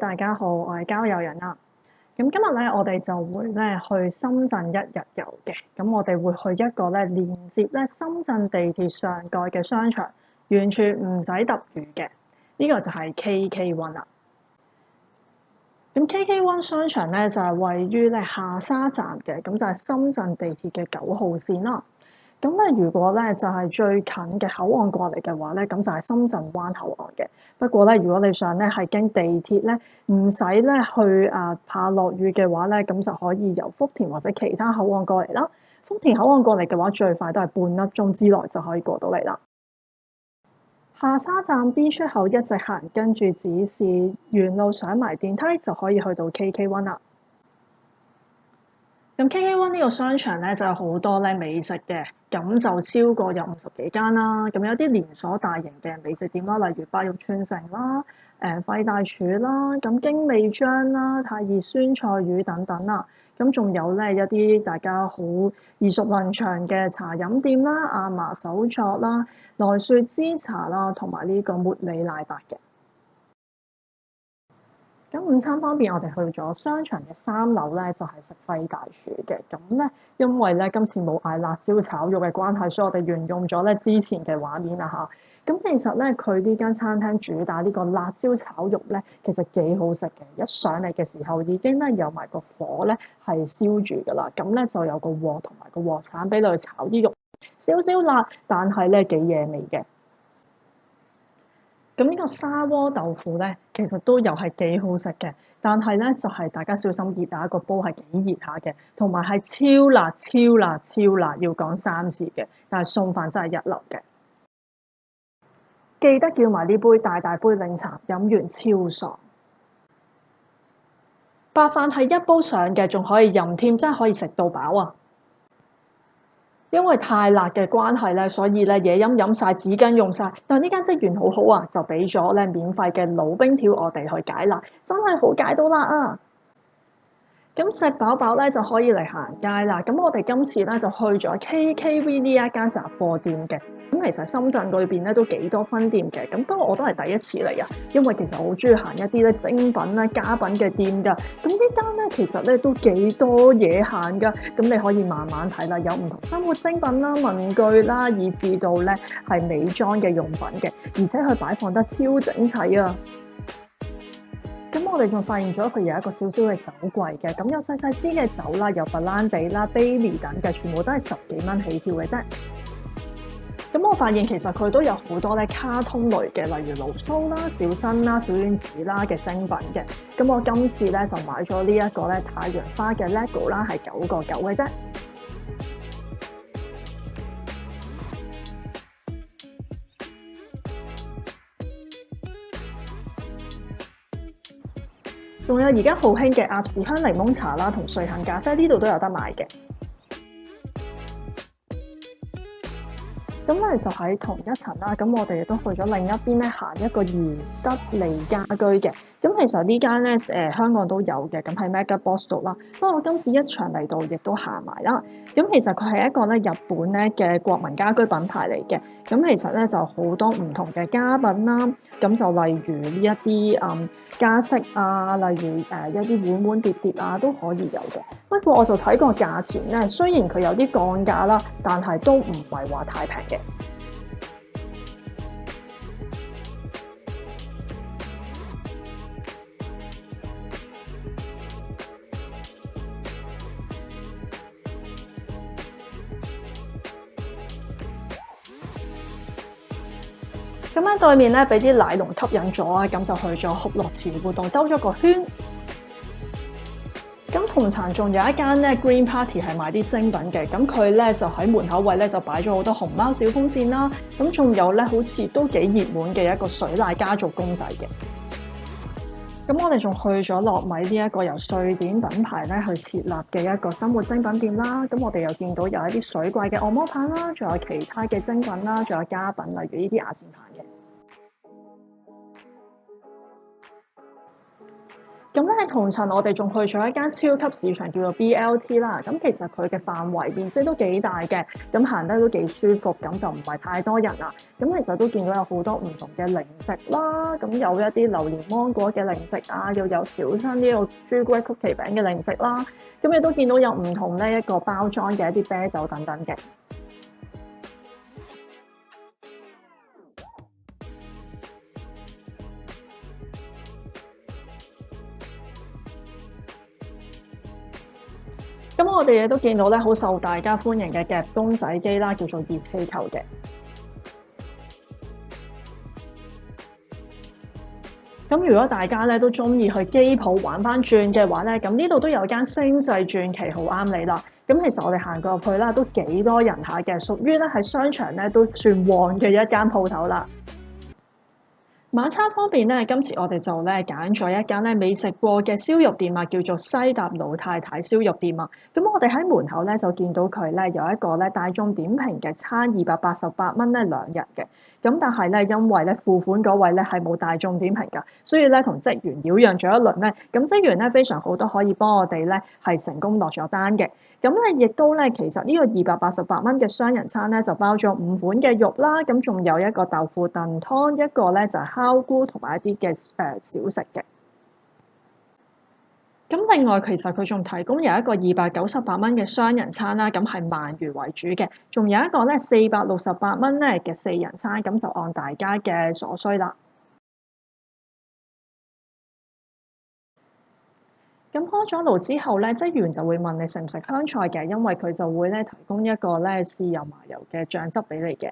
大家好，我係交友人啦。咁今日咧，我哋就會咧去深圳一日遊嘅。咁我哋會去一個咧連接咧深圳地鐵上蓋嘅商場，完全唔使揼魚嘅。呢個就係 KK1 啦。咁 KK1 商場咧就係位於咧下沙站嘅，咁就係深圳地鐵嘅9號線啦。咁咧，如果咧就係最近嘅口岸過嚟嘅話咧，咁就係深圳灣口岸嘅。不過咧，如果你想咧係經地鐵咧，唔使咧去怕落雨嘅話咧，咁就可以由福田或者其他口岸過嚟啦。福田口岸過嚟嘅話，最快都係半粒鐘之內就可以過到嚟啦。下沙站 B 出口一直行，跟住指示沿路上埋電梯就可以去到 KK1 啦。咁 KK1 呢個商場咧就有好多咧美食嘅，咁就超過有50幾間啦。咁有啲連鎖大型嘅美食店啦，例如白玉串城啦、費大廚啦、咁京味張啦、太熱酸菜魚等等啦。咁仲有咧一啲大家好耳熟能詳嘅茶飲店啦、阿嫲手作啦、來雪之茶啦，同埋呢個茉莉奶白嘅。咁午餐方面，我哋去咗商場嘅3樓咧，就係食費大廚嘅。咁咧，因為咧今次冇嗌辣椒炒肉嘅關係，所以我哋沿用咗咧之前嘅畫面啦嚇。咁其實咧，佢呢間餐廳主打呢個辣椒炒肉咧，其實幾好食嘅。一上嚟嘅時候已經咧有埋個火咧係燒住㗎啦。咁咧就有個鑊同埋個鑊鏟俾你去炒啲肉，少少辣，但係咧幾惹味嘅。咁呢個砂鍋豆腐咧，其實都又係幾好食嘅，但係咧就係大家小心熱下個煲係幾熱下嘅，同埋係超辣、超辣、超辣，要講3次嘅。但係餸飯真係一流嘅，記得叫埋呢杯大大杯檸茶，飲完超爽。白飯係一煲上嘅，仲可以飲添，真係可以食到飽啊！因為太辣嘅關係咧，所以咧嘢飲晒，紙巾用晒。但係呢間職員好好啊，就俾咗咧免費嘅老冰條我哋去解辣，真係好解到辣啊！咁食飽飽咧就可以嚟行街啦。咁我哋今次咧就去咗 KKV 呢一間雜貨店嘅。咁其實深圳裏邊咧都幾多分店嘅。咁不過我都係第一次嚟啊，因為其實我好中意行一啲咧精品啦、家品嘅店㗎。咁呢間咧其實咧都幾多嘢行㗎。咁你可以慢慢睇啦，有唔同生活精品啦、文具啦，以至到咧係美妝嘅用品嘅，而且佢擺放得超整齊啊！咁我哋仲發現咗佢有一個少少嘅酒櫃嘅，咁有細細支嘅酒啦，有白蘭地啦、Bailey 等嘅，全部都係10幾蚊起跳嘅啫。咁我發現其實佢都有好多咧卡通類嘅，例如盧蘇啦、小新啦、小丸子啦嘅精品嘅。咁我今次咧就買咗呢一個咧太陽花嘅 LEGO 啦，係9.9嘅啫。仲有而家好興嘅鴨屎香檸檬茶啦，同瑞幸咖啡呢度都有得買嘅。咁咧就喺同一層啦，咁我哋亦都去咗另一邊咧行一個宜得利家居嘅。咁其實呢間咧香港都有嘅，咁喺 Mega Box 度啦。不過我今次一場嚟到，亦都行埋啦。咁其實佢係一個咧日本咧嘅國民家居品牌嚟嘅。咁其實咧就好多唔同嘅家品啦。咁就例如呢一啲家飾啊，例如一啲碗碗碟碟啊都可以有嘅。不過我就睇過價錢咧，雖然佢有啲降價啦，但係都唔係話太平嘅。咁喺對面咧，俾啲奶龍吸引咗啊，咁就去咗酷樂池活動兜咗個圈。咁同層仲有一間咧 Green Party 係賣啲精品嘅，咁佢咧就喺門口位咧就擺咗好多熊貓小風扇啦，咁仲有咧好似都幾熱門嘅一個水獺家族公仔嘅。咁我哋仲去咗樂米呢一個由瑞典品牌咧去設立嘅一個生活精品店啦，咁我哋又見到有一啲水櫃嘅按摩棒啦，仲有其他嘅精品啦，仲有家品，例如呢啲牙線棒嘅。咁咧喺同層，我哋仲去咗一間超級市場叫做 BLT 啦。咁其實佢嘅範圍面積都幾大嘅，咁行得都幾舒服，咁就唔係太多人啦。咁其實都見到有好多唔同嘅零食啦，咁有一啲榴蓮芒果嘅零食啊，又有小餐呢個朱古力曲奇餅嘅零食啦。咁亦都見到有唔同呢一個包裝嘅一啲啤酒等等嘅。咁我哋亦都見到咧，好受大家歡迎嘅夾公仔機啦，叫做熱氣球嘅。咁如果大家咧都中意去機鋪玩翻轉嘅話咧，咁呢度都有間星際傳奇好啱你啦。咁其實我哋行過入去啦，都幾多人下嘅，屬於咧喺商場咧都算旺嘅一間鋪頭啦。晚餐方面咧，今次我哋就咧揀咗一間咧未食過嘅燒肉店啊，叫做西搭老太太燒肉店啊。咁我哋喺門口咧就見到佢咧有一個咧大眾點評嘅餐288蚊咧2人嘅。咁但係咧因為咧付款嗰位咧係冇大眾點評㗎，所以咧同職員擾攘咗一輪咧。咁職員咧非常好，都可以幫我哋咧係成功落咗單嘅。咁咧亦都咧其實呢個288蚊嘅雙人餐咧就包咗5款嘅肉啦，咁仲有一個豆腐燉湯，一個咧就係烤菇同埋一啲嘅小食嘅。咁另外其實佢仲提供有一個298蚊嘅雙人餐啦，咁係鰻魚為主嘅，仲有一個咧468蚊咧嘅4人餐，咁就按大家嘅所需啦。咁開咗爐之後咧，職員就會問你食唔食香菜嘅，因為佢就會咧提供一個咧豉油麻油嘅醬汁俾你嘅。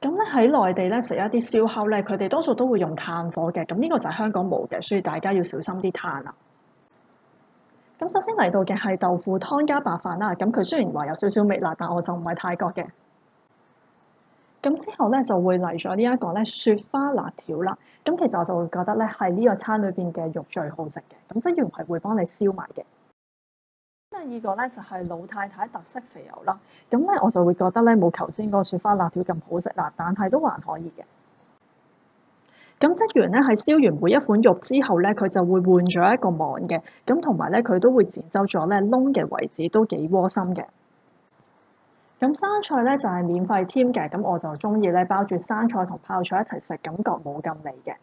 咁咧喺內地咧食一啲燒烤咧，佢哋多數都會用炭火嘅，咁呢個就係香港冇嘅，所以大家要小心啲炭啦。咁首先嚟到嘅係豆腐湯加白飯啦，咁佢雖然話有少少味辣，但我就唔係太覺嘅。咁之後咧就會嚟咗呢一個咧雪花辣條啦。咁其實我就會覺得咧係呢個餐裏邊嘅肉最好食嘅。咁職員係會幫你燒埋嘅。第二個咧就係老太太特色肥牛啦。咁咧我就會覺得咧冇頭先嗰個雪花辣條咁好食啦，但係都還可以嘅。咁職員咧係燒完每一款肉之後咧，佢就會換咗一個網嘅。咁同埋咧佢都會剪走咗咧窿嘅位置，都幾窩心嘅。咁生菜咧就係免費添嘅，咁我就中意咧包住生菜同泡菜一齊食，感覺冇咁膩嘅。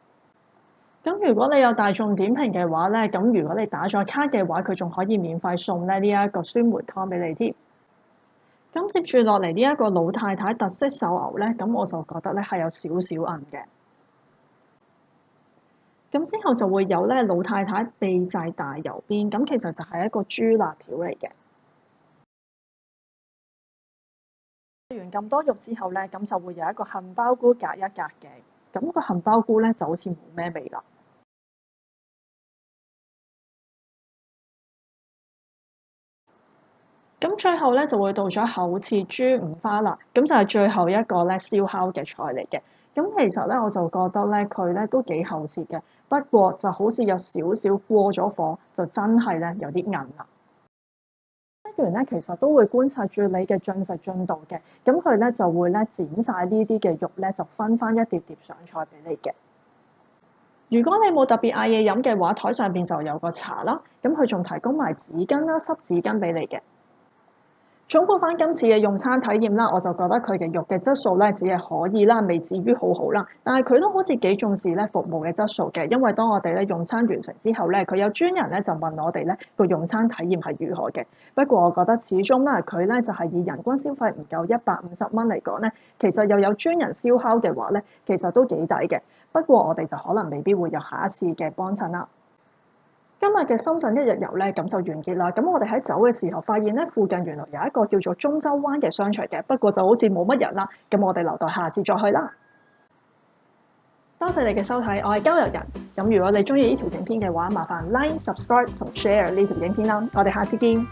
咁如果你有大眾點評嘅話咧，咁如果你打咗卡嘅話，佢仲可以免費送咧呢一個酸梅湯俾你添。咁接住落嚟呢一個老太太特色手牛咧，咁我就覺得咧係有少少韌嘅。咁之後就會有咧老太太秘製大油邊，咁其實就係一個豬辣條嚟嘅。食完咁多肉之後咧，咁就會有一個杏鮑菇隔一隔嘅，咁個杏鮑菇咧就好似冇咩味啦。咁最後咧就會到咗厚切豬五花啦，咁就係最後一個咧燒烤嘅菜嚟嘅。咁其實咧我就覺得咧佢咧都幾厚切嘅，不過就好似有少少過咗火，就真係咧有啲硬啦。職員咧其實都會觀察住你嘅進食進度嘅，咁佢咧就會咧剪晒呢啲嘅肉咧，就分翻一碟碟上菜俾你嘅。如果你冇特別嗌嘢飲嘅話，台上邊就有個茶啦，咁佢仲提供埋紙巾啦、濕紙巾俾你嘅。總括翻今次嘅用餐體驗啦，我就覺得佢嘅肉嘅質素咧只係可以啦，未至於好好啦。但係佢都好似幾重視咧服務嘅質素嘅，因為當我哋咧用餐完成之後咧，佢有專人咧就問我哋咧個用餐體驗係如何嘅。不過我覺得始終啦，佢咧就係以人均消費唔夠150蚊嚟講咧，其實又有專人燒烤嘅話咧，其實都幾抵嘅。不過我哋就可能未必會有下一次嘅幫襯啦。今日嘅深圳一日遊咧，咁就完結啦。咁我哋喺走嘅時候，發現咧附近原來有一個叫做中洲灣嘅商場嘅，不過就好似冇乜人啦。咁我哋留待下次再去啦。多謝你嘅收睇，我係郊遊人。咁如果你中意呢條影片嘅話，麻煩 like、subscribe 同 share 呢條影片啦。我哋下次見。